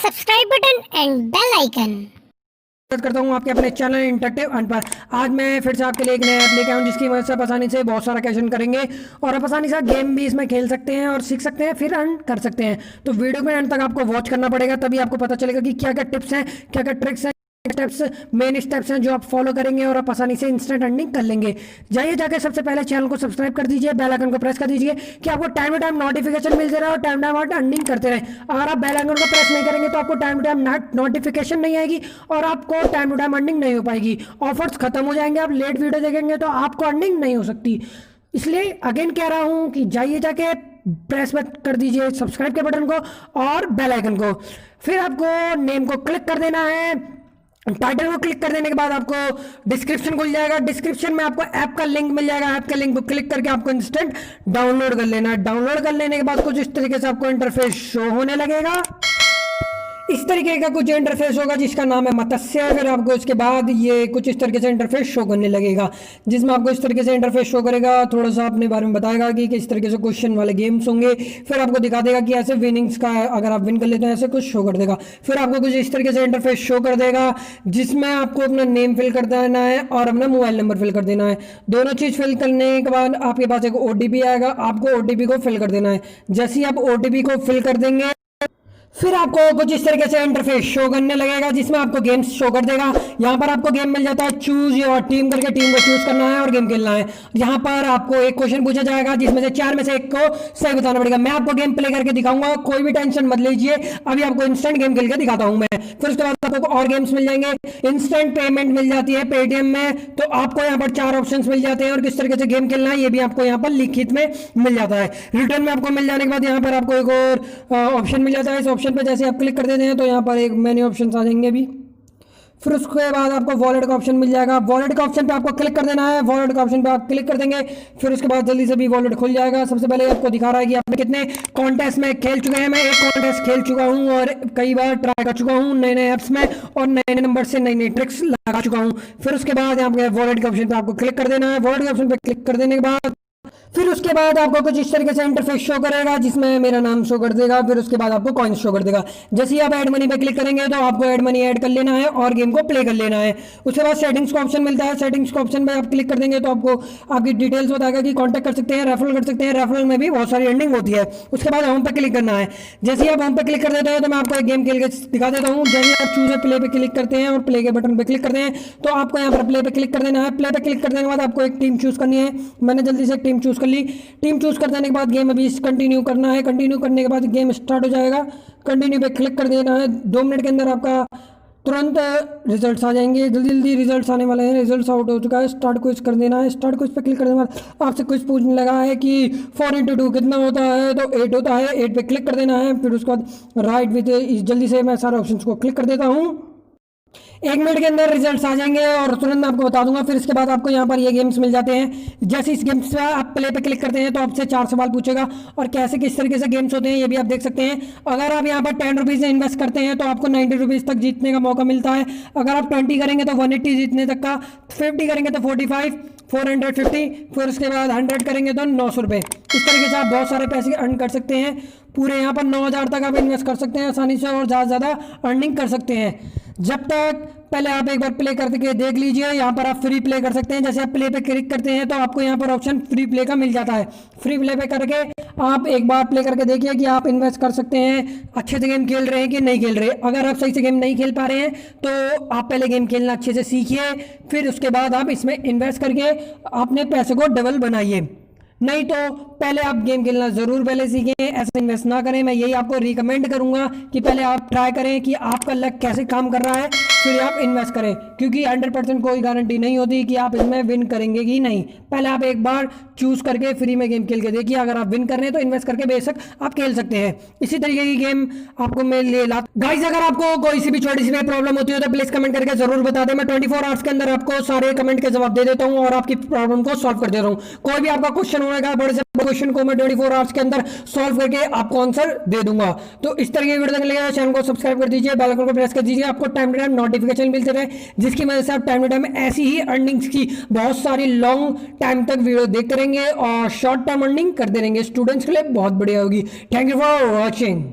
Subscribe button and bell icon. करता हूँ आपके अपने चैनल इंटरटेव अन पर। आज मैं फिर से आपके लिए एक नया ऐप लेके आऊँ जिसकी मदद से आप आसानी से बहुत सारा कैश अर्न करेंगे और आप आसानी से गेम भी इसमें खेल सकते हैं और सीख सकते हैं, फिर अर्न कर सकते हैं। तो वीडियो में अंत तक आपको वॉच करना पड़ेगा, तभी आपको पता चलेगा कि क्या क्या टिप्स हैं, क्या क्या ट्रिक्स हैं, स्टेप्स, मेन स्टेप्स हैं जो आप फॉलो करेंगे और आप आसानी से इंस्टेंट अर्निंग कर लेंगे। जाइए जाके सबसे पहले चैनल को सब्सक्राइब कर दीजिए, बेल आइकन को प्रेस कर दीजिए कि आपको टाइम टू टाइम नोटिफिकेशन मिलते रहे और टाइम टाइम आप अर्निंग करते रहे। अगर आप बेल आइकन को प्रेस नहीं करेंगे तो आपको टाइम टू टाइम नोटिफिकेशन नहीं आएगी और आपको टाइम टू टाइम अर्निंग नहीं हो पाएगी। ऑफर्स खत्म हो जाएंगे, आप लेट वीडियो देखेंगे तो आपको अर्निंग नहीं हो सकती। इसलिए अगेन कह रहा हूं कि जाइए जाके प्रेस कर दीजिए सब्सक्राइब के बटन को और बेल आइकन को। फिर आपको नेम को क्लिक कर देना है, टाइटल को क्लिक कर देने के बाद आपको डिस्क्रिप्शन खुल जाएगा। डिस्क्रिप्शन में आपको ऐप का लिंक मिल जाएगा, ऐप के लिंक को क्लिक करके आपको इंस्टेंट डाउनलोड कर लेना है। डाउनलोड कर लेने के बाद कुछ इस तरीके से आपको इंटरफेस शो होने लगेगा। इस तरीके का कुछ इंटरफेस होगा जिसका नाम है मत्स्य। फिर आपको इसके बाद ये कुछ इस तरीके से इंटरफेस शो करने लगेगा जिसमें आपको इस तरीके से इंटरफेस शो करेगा, थोड़ा सा अपने बारे में बताएगा कि किस तरीके से क्वेश्चन वाले गेम्स होंगे। फिर आपको दिखा देगा कि ऐसे विनिंग्स का अगर आप विन कर लेते हैं ऐसे कुछ शो कर देगा। फिर आपको कुछ इस तरीके से इंटरफेस शो कर देगा जिसमें आपको अपना नेम फिल कर देना है और अपना मोबाइल नंबर फिल कर देना है। दोनों चीज़ फिल करने के बाद आपके पास एक OTP आएगा, आपको OTP को फिल कर देना है। जैसे ही आप OTP को फिल कर देंगे फिर आपको कुछ इस तरीके से इंटरफेस शो करने लगेगा जिसमें आपको गेम्स शो कर देगा। यहाँ पर आपको गेम मिल जाता है चूज योर टीम करके, टीम को चूज करना है और गेम खेलना है। यहाँ पर आपको एक क्वेश्चन पूछा जाएगा जिसमें से 4 में से एक को सही बताना पड़ेगा। मैं आपको गेम प्ले करके दिखाऊंगा, कोई भी टेंशन मत लीजिए, अभी आपको इंस्टेंट गेम खेल के दिखाता हूँ मैं। फिर उसके बाद आपको और गेम्स मिल जाएंगे, इंस्टेंट पेमेंट मिल जाती है पेटीएम में। तो आपको यहाँ पर 4 ऑप्शन मिल जाते हैं और किस तरीके से गेम खेलना है ये भी आपको यहाँ पर लिखित में मिल जाता है। रिटर्न में आपको मिल जाने के बाद यहाँ पर आपको एक और ऑप्शन मिल जाता है। इस ऑप्शन पर जैसे आप क्लिक कर देते हैं तो यहाँ पर एक मेन्यू ऑप्शन आ जाएंगे अभी। फिर उसके बाद आपको वॉलेट का ऑप्शन मिल जाएगा, वॉलेट का ऑप्शन पे आपको क्लिक कर देना है। वॉलेट का ऑप्शन पे आप क्लिक कर देंगे, फिर उसके बाद जल्दी से भी वॉलेट खुल जाएगा। सबसे पहले आपको दिखा रहा है कि आपने कितने कॉन्टेस्ट में खेल चुके हैं। मैं एक कॉन्टेस्ट खेल चुका हूं और कई बार ट्राई कर चुका हूं नए नए ऐप्स में और नए नए नंबर से नई नई ट्रिक्स लगा चुका हूँ। फिर उसके बाद यहाँ पे वॉलेट के ऑप्शन पे आपको क्लिक कर देना है। वॉलेट के ऑप्शन पे क्लिक कर देने के बाद फिर उसके बाद आपको कुछ इस तरीके से इंटरफेस शो करेगा जिसमें मेरा नाम शो कर देगा। फिर उसके बाद आपको कॉइन्स शो कर देगा। जैसे ही आप ऐड मनी पे क्लिक करेंगे तो आपको ऐड मनी ऐड कर लेना है और गेम को प्ले कर लेना है। उसके बाद सेटिंग्स का ऑप्शन मिलता है, सेटिंग्स का ऑप्शन पे आप क्लिक कर देंगे तो आपको आपकी डिटेल्स बताएगा कि कॉन्टैक्ट कर सकते हैं, रेफरल कर सकते हैं। रेफरल में भी बहुत सारी अर्निंग होती है। उसके बाद होम पे क्लिक करना है। जैसे ही आप होम पे क्लिक कर देते हैं तो मैं आपको एक गेम खेल के दिखा देता हूँ। जैसे आप चूज प्ले पे क्लिक करते हैं और प्ले के बटन पे क्लिक करते हैं तो आपको यहाँ पर प्ले पे क्लिक कर देना है। प्ले पे क्लिक कर देने के बाद आपको एक टीम चूज करनी है। मैंने जल्दी से एक टीम चूज कर ली। टीम चूज कर देने के बाद गेम अभी कंटिन्यू करना है। कंटिन्यू करने के बाद गेम स्टार्ट हो जाएगा। कंटिन्यू पे क्लिक कर देना है। 2 मिनट के अंदर आपका तुरंत रिजल्ट्स आ जाएंगे। जल्दी जल्दी रिजल्ट्स आने वाले हैं। रिजल्ट्स आउट हो चुका है। स्टार्ट क्विज कर देना है। स्टार्ट क्विज पे क्लिक करने के बाद आपसे क्विज पूछने लगा है कि 4 × 2 कितना होता है, तो 8 होता है। 8 पे क्लिक कर देना है। फिर उसके बाद राइट विद, जल्दी से मैं सारे ऑप्शन को क्लिक कर देता हूँ। 1 मिनट के अंदर रिजल्ट्स आ जाएंगे और तुरंत मैं आपको बता दूंगा। फिर इसके बाद आपको यहाँ पर ये गेम्स मिल जाते हैं। जैसे इस गेम्स पे आप प्ले पे क्लिक करते हैं तो आपसे 4 सवाल पूछेगा और कैसे किस तरीके से गेम्स होते हैं ये भी आप देख सकते हैं। अगर आप यहाँ पर 10 रुपीज़ इन्वेस्ट करते हैं तो आपको 90 रुपीज़ तक जीतने का मौका मिलता है। अगर आप 20 करेंगे तो 180 जीतने तक का, 50 करेंगे तो 45, 450, फिर उसके बाद 100 करेंगे तो 900 रुपये। इस तरीके से आप बहुत सारे पैसे अर्न कर सकते हैं। पूरे यहाँ पर 9000 तक आप इन्वेस्ट कर सकते हैं आसानी से और ज़्यादा से ज़्यादा अर्निंग कर सकते हैं। जब तक पहले आप एक बार प्ले करके देख लीजिए। यहाँ पर आप फ्री प्ले कर सकते हैं। जैसे आप प्ले पे क्लिक करते हैं तो आपको यहाँ पर ऑप्शन फ्री प्ले का मिल जाता है। फ्री प्ले पे करके आप एक बार प्ले करके देखिए कि आप इन्वेस्ट कर सकते हैं, अच्छे से गेम खेल रहे हैं कि नहीं खेल रहे। अगर आप सही से गेम नहीं खेल पा रहे हैं तो आप पहले गेम खेलना अच्छे से सीखिए, फिर उसके बाद आप इसमें इन्वेस्ट करके अपने पैसे को डबल बनाइए। नहीं तो पहले आप गेम खेलना जरूर पहले सीखें, ऐसे इन्वेस्ट ना करें। मैं यही आपको रिकमेंड करूंगा कि पहले आप ट्राई करें कि आपका लक कैसे काम कर रहा है, फिर आप इन्वेस्ट करें, क्योंकि 100% कोई गारंटी नहीं होती कि आप इसमें विन करेंगे कि नहीं। पहले आप एक बार चूज करके फ्री में गेम खेल के देखिए। अगर आप विन कर रहे हैं तो इन्वेस्ट करके बेशक आप खेल सकते हैं। इसी तरीके की गेम आपको मैं ले ला। गाइस, अगर आपको कोई सी भी छोटी सी भी प्रॉब्लम होती है तो प्लीज कमेंट करके जरूर बता दें। मैं 24 आवर्स के अंदर आपको सारे कमेंट के जवाब दे देता हूँ और आपकी प्रॉब्लम को सॉल्व कर देता हूँ। कोई भी आपका क्वेश्चन होगा, बड़े से क्वेश्चन को मैं 24 आवर्स के अंदर सॉल्व करके आपको आंसर दे दूंगा। तो इस तरह की वीडियो देखने के लिए चैनल को सब्सक्राइब कर दीजिए, बेल आइकन को प्रेस कर दीजिए। आपको टाइम टू टाइम नोटिफिकेशन मिलते रहे जिसकी वजह से आप टाइम टू टाइम ऐसी ही अर्निंग्स की बहुत सारी लॉन्ग टाइम तक वीडियो देखते रहेंगे और शॉर्ट टर्म अर्निंग करते रहेंगे। स्टूडेंट्स के लिए बहुत बढ़िया होगी। Thank you for watching.